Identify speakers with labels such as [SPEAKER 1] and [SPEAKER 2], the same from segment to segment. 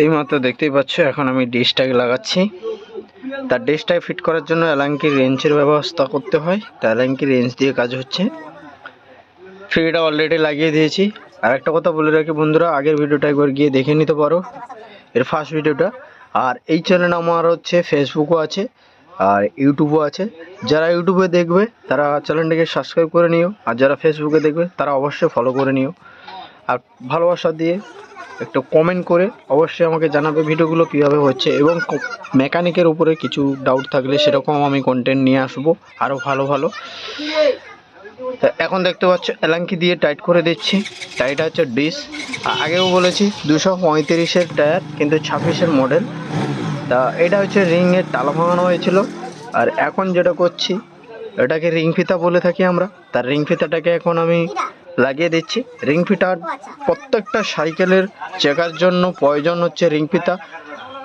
[SPEAKER 1] এই মাত্র দেখতেই পাচ্ছ এখন আমি ডিশটাকে লাগাচ্ছি। তার ডিশটাকে ফিট করার জন্য অ্যালাঙ্কি রেঞ্চের ব্যবস্থা করতে হয়। তার অ্যালাঙ্কি রেঞ্চ দিয়ে কাজ হচ্ছে। ফিটটা অলরেডি লাগিয়ে দিয়েছি। আর একটা কথা বলে রাখি বন্ধুরা, আগের ভিডিওটা একবার গিয়ে দেখে নিতে পারো, এর ফার্স্ট ভিডিওটা। আর এই চ্যানেল আমার হচ্ছে ফেসবুকও আছে আর ইউটিউবও আছে। যারা ইউটিউবে দেখবে তারা চ্যানেলটাকে সাবস্ক্রাইব করে নিও, আর যারা ফেসবুকে দেখবে তারা অবশ্যই ফলো করে নিও। আর ভালোবাসা দিয়ে একটু কমেন্ট করে অবশ্যই আমাকে জানাবে ভিডিওগুলো কীভাবে হচ্ছে, এবং মেকানিকের উপরে কিছু ডাউট থাকলে সেরকম আমি কন্টেন্ট নিয়ে আসবো আরও ভালো ভালো। তা এখন দেখতে পাচ্ছ অ্যালাঙ্কি দিয়ে টাইট করে দিচ্ছি। টাইটা হচ্ছে ডিস, আগেও বলেছি 235-এর টায়ার, কিন্তু 26-এর মডেল। তা এটা হচ্ছে রিংয়ের তালা ভাঙানো হয়েছিল। আর এখন যেটা করছি এটাকে রিং ফিতা বলে থাকি আমরা। তার রিং ফিতাটাকে এখন আমি লাগিয়ে দিচ্ছি। রিং ফিতার প্রত্যেকটা সাইকেলের চেকার জন্য প্রয়োজন হচ্ছে রিং ফিতা।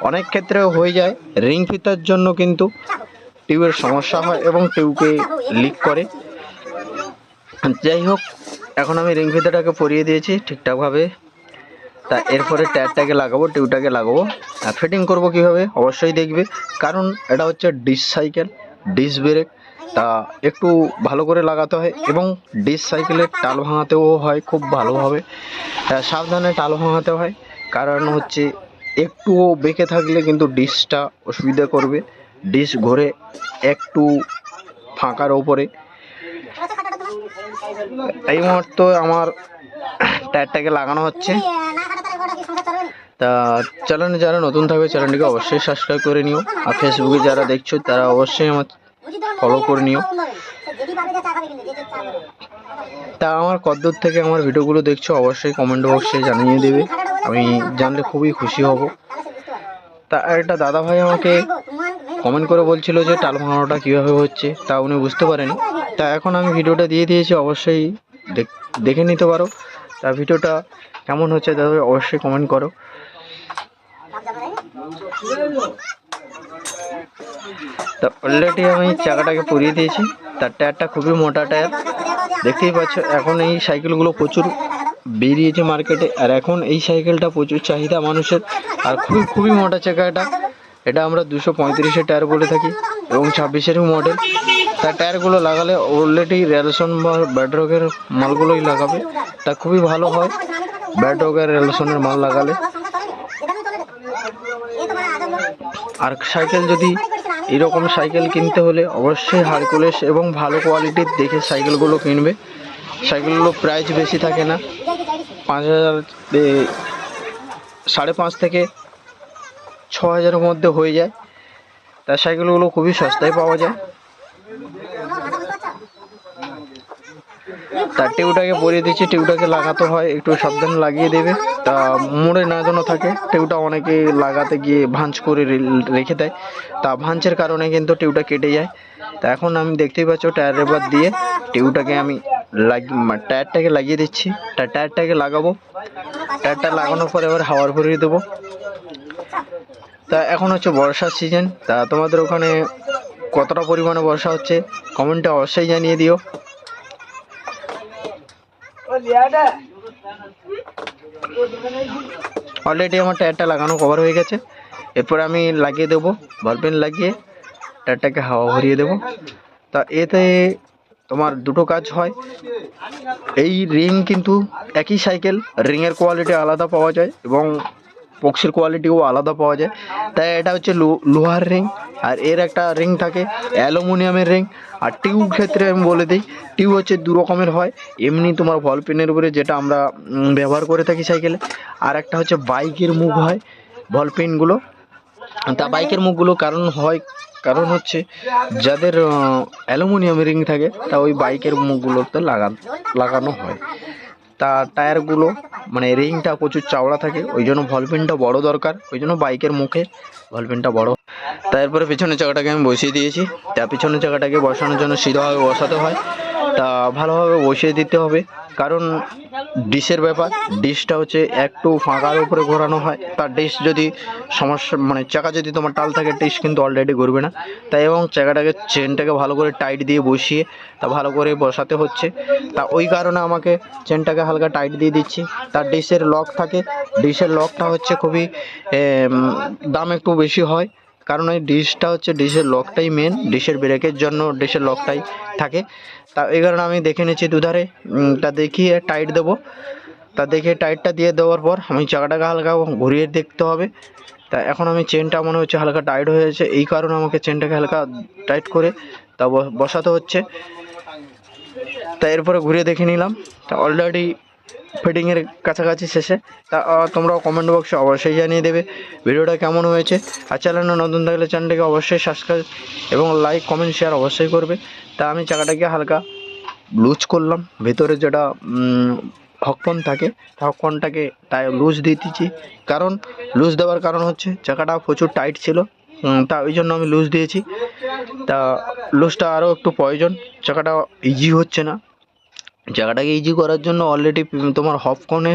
[SPEAKER 1] অনেক ক্ষেত্রে হয়ে যায় রিং ফিতার জন্য কিন্তু টিউবের সমস্যা হয় এবং টিউবকে লিক করে। যাই হোক, এখন আমি রিং ফিতাটাকে পরিয়ে দিয়েছি ঠিকঠাকভাবে। তা এরপরে টায়ারটাকে লাগাবো, টিউবটাকে লাগাবো। আর ফিটিং করব কীভাবে অবশ্যই দেখবে, কারণ এটা হচ্ছে ডিস সাইকেল, ডিস ব্রেক। তা একটু ভালো করে লাগাতে হয়, এবং ডিস সাইকেলের টাল ভাঙাতেও হয় খুব ভালোভাবে। সাবধানে টাল ভাঙাতে হয়, কারণ হচ্ছে একটুও বেঁকে থাকলে কিন্তু ডিসটা অসুবিধা করবে। ডিস ঘুরে একটু ফাঁকার ওপরে। এই মুহূর্তে আমার টায়ারটাকে লাগানো হচ্ছে। তা চ্যানেলে যারা নতুন থাকবে চ্যানেলটিকে অবশ্যই সাবস্ক্রাইব করে নিও, আর ফেসবুকে যারা দেখছো তারা অবশ্যই আমার ফলো করে নিও। তা আমার কতদূর থেকে আমার ভিডিওগুলো দেখছো অবশ্যই কমেন্ট বক্সে জানিয়ে দেবে, আমি জানলে খুবই খুশি হব। তা একটা দাদা ভাই আমাকে কমেন্ট করে বলছিল যে টাল ভাঙানোটা কীভাবে হচ্ছে, তা উনি বুঝতে পারেনি। তা এখন আমি ভিডিওটা দিয়ে দিয়েছি, অবশ্যই দেখে নিতে পারো। তা ভিডিওটা কেমন হচ্ছে দাদা অবশ্যই কমেন্ট করো। তা অলরেডি আমি চাকাটাকে পরিয়ে দিয়েছি। তার টায়ারটা খুবই মোটা টায়ার, দেখতেই পাচ্ছ। এখন এই সাইকেলগুলো প্রচুর বেরিয়েছে মার্কেটে, আর এখন এই সাইকেলটা প্রচুর চাহিদা মানুষের। আর খুবই মোটা চাকা এটা আমরা 235-এর টায়ার বলে থাকি, এবং 26-এর মডেল। তার টায়ারগুলো লাগালে অলরেডি রেলসন বা ব্যাডরকের মালগুলোই লাগাবে, তা খুবই ভালো হয় ব্যাডরকের রেলসনের মাল লাগালে। আর সাইকেল যদি এরকম সাইকেল কিনতে হলে অবশ্যই হারকুলেস এবং ভালো কোয়ালিটির দেখে সাইকেলগুলো কিনবে। সাইকেলগুলো প্রাইস বেশি থাকে না, 5,000 5.5 থেকে 6,000-এর মধ্যে হয়ে যায়। তার সাইকেলগুলো খুবই সস্তায় পাওয়া যায়। তার টিউবটাকে পরিয়ে দিচ্ছি। টিউবটাকে লাগাতে হয় একটু সাবধানে লাগিয়ে দেবে, তা মোড়ে না যেন থাকে। টিউবটা অনেকে লাগাতে গিয়ে ভাঁজ করে রেখে দেয়, তা ভাঁজের কারণে কিন্তু টিউবটা কেটে যায়। তা এখন আমি দেখতেই পাচ্ছ টায়ার রেবার দিয়ে টিউবটাকে আমি টায়ারটাকে লাগিয়ে দিচ্ছি। টায়ারটাকে লাগাবো। টায়ারটা লাগানোর পরে এবার হাওয়ার ভরিয়ে দেবো। তা এখন হচ্ছে বর্ষার সিজন। তা তোমাদের ওখানে কতটা পরিমাণে বর্ষা হচ্ছে কমেন্টে অবশ্যই জানিয়ে দিও। অলরেডি আমার টায়ারটা লাগানো কভার হয়ে গেছে। এরপর আমি লাগিয়ে দেবো বলপেন লাগিয়ে টায়ারটাকে হাওয়া ভরিয়ে দেবো। তা এতে তোমার দুটো কাজ হয়। এই রিং কিন্তু একই সাইকেল, রিংয়ের কোয়ালিটি আলাদা পাওয়া যায় এবং বক্সের কোয়ালিটিও আলাদা পাওয়া যায়। তাই এটা হচ্ছে লোহার রিং, আর এর একটা রিং থাকে অ্যালুমিনিয়ামের রিং। আর টিউব ক্ষেত্রে আমি বলে দিই, টিউব হচ্ছে দু রকমের হয়। এমনি তোমার বল পেনের উপরে যেটা আমরা ব্যবহার করে থাকি সাইকেলে, আর একটা হচ্ছে বাইকের মুখ হয় বল পেনগুলো। তা বাইকের মুখগুলো কারণ হচ্ছে যাদের অ্যালুমিনিয়াম রিং থাকে তা ওই বাইকের মুখগুলোতে লাগানো হয়। তা টায়ারগুলো মানে রিংটা প্রচুর চাওড়া থাকে, ওই জন্য ভলপিনটা বড় দরকার, ওই জন্য বাইকের মুখে ভলপিনটা বড়। তারপরে পিছনের চাকাটাকে আমি বসিয়ে দিয়েছি। তা পিছনের চাকাটাকে বসানোর জন্য সিধাভাবে বসাতে হয়, তা ভালোভাবে বসিয়ে দিতে হবে। কারণ ডিশের ব্যাপার, ডিশটা হচ্ছে একটু ফাঁকার উপরে ঘোরানো হয়, তার ডিশ যদি সমস্যা মানে চাকা যদি তোমার টাল থাকে ডিশ কিন্তু অলরেডি ঘুরবে না। তাই এবং চাকাটাকে চেনটাকে ভালো করে টাইট দিয়ে বসিয়ে তা ভালো করে বসাতে হচ্ছে। তা ওই কারণে আমাকে চেনটাকে হালকা টাইট দিয়ে দিচ্ছি। তার ডিশের লক থাকে, ডিশের লকটা হচ্ছে খুবই দাম একটু বেশি হয়, কারণ ওই ডিশটা হচ্ছে ডিশের লকটাই মেন, ডিশের ব্রেকের জন্য ডিশের লকটাই থাকে। তা এই কারণে আমি দেখে নিচ্ছি দুধারে তা দেখিয়ে টাইট দেবো। তা দেখে টাইটটা দিয়ে দেওয়ার পর আমি চাকাটাকে হালকা ঘুরিয়ে দেখতে হবে। তা এখন আমি চেনটা মনে হচ্ছে হালকা টাইট হয়েছে, এই কারণে আমাকে চেনটাকে হালকা টাইট করে তা বসাতে হচ্ছে। তা এরপরে ঘুরে দেখে নিলাম, তা অলরেডি ফিটিংয়ের কাছাকাছি শেষে। তা তোমরাও কমেন্ট বক্সে অবশ্যই জানিয়ে দেবে ভিডিওটা কেমন হয়েছে। আর চ্যানেলে নতুন থাকলে চ্যানেলটাকে অবশ্যই সাবস্ক্রাইব এবং লাইক কমেন্ট শেয়ার অবশ্যই করবে। তা আমি চাকাটাকে হালকা লুজ করলাম, ভেতরে যেটা হকপন থাকে হকপনটাকে তাই লুজ দিয়ে দিচ্ছি। কারণ লুজ দেওয়ার কারণ হচ্ছে চাকাটা প্রচুর টাইট ছিল, তা ওই জন্য আমি লুজ দিয়েছি। তা লুজটা আরও একটু প্রয়োজন, চাকাটা ইজি হচ্ছে না। জায়গাটাকে ইজি করার জন্য অলরেডি তোমার হপকনে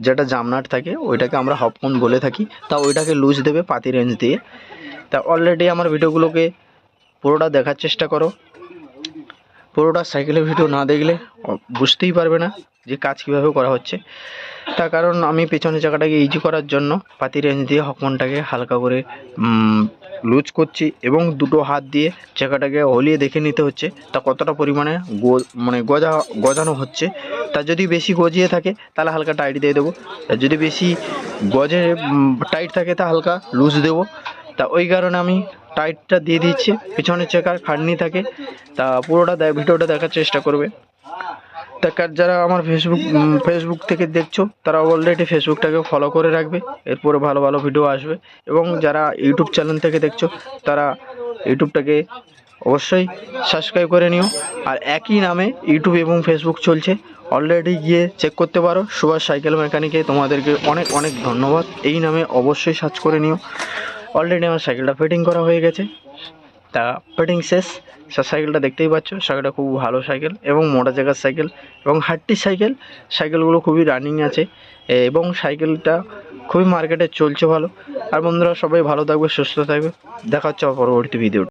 [SPEAKER 1] যেটা জামনাট থাকে ওইটাকে আমরা হপকন বলে থাকি, তা ওইটাকে লুজ দেবে পাতি রেঞ্জ দিয়ে। তা অলরেডি আমার ভিডিওগুলোকে পুরোটা দেখার চেষ্টা করো, পুরোটা সাইকেলের ভিডিও না দেখলে বুঝতেই পারবে না যে কাজ কীভাবে করা হচ্ছে। তার কারণ আমি পেছনের চাকাটাকে ইজি করার জন্য পাতি রেঞ্জ দিয়ে হকমনটাকে হালকা করে লুজ করছি এবং দুটো হাত দিয়ে চাকাটাকে হলিয়ে দেখে নিতে হচ্ছে তা কতটা পরিমাণে মানে গজানো হচ্ছে। তা যদি বেশি গজিয়ে থাকে তাহলে হালকা টাইট দিয়ে দেবো, আর যদি বেশি গজে টাইট থাকে তা হালকা লুজ দেবো। তা ওই কারণে আমি টাইটটা দিয়ে দিচ্ছি, পিছনের চাকার খাটনি থাকে। তা পুরোটা ভিডিওটা দেখার চেষ্টা করবে। তা যারা আমার ফেসবুক থেকে দেখছো তারা অলরেডি ফেসবুকটাকে ফলো করে রাখবে, এরপরে ভালো ভালো ভিডিও আসবে। এবং যারা ইউটিউব চ্যানেল থেকে দেখছো তারা ইউটিউবটাকে অবশ্যই সাবস্ক্রাইব করে নিও। আর একই নামে ইউটিউব এবং ফেসবুক চলছে, অলরেডি গিয়ে চেক করতে পারো। সুভাষ সাইকেল মেকানিকে তোমাদেরকে অনেক অনেক ধন্যবাদ, এই নামে অবশ্যই সার্চ করে নিও। অলরেডি আমার সাইকেলটা ফিটিং করা হয়ে গেছে, তা ফিটিং শেষ। সাইকেলটা দেখতেই পাচ্ছ, সাইকেলটা খুব ভালো সাইকেল এবং মোটা জায়গার সাইকেল এবং হাড্ডির সাইকেলগুলো খুবই রানিং আছে এবং সাইকেলটা খুবই মার্কেটে চলছে ভালো। আর বন্ধুরা সবাই ভালো থাকবে, সুস্থ থাকবে, দেখা হচ্ছে পরবর্তী ভিডিও।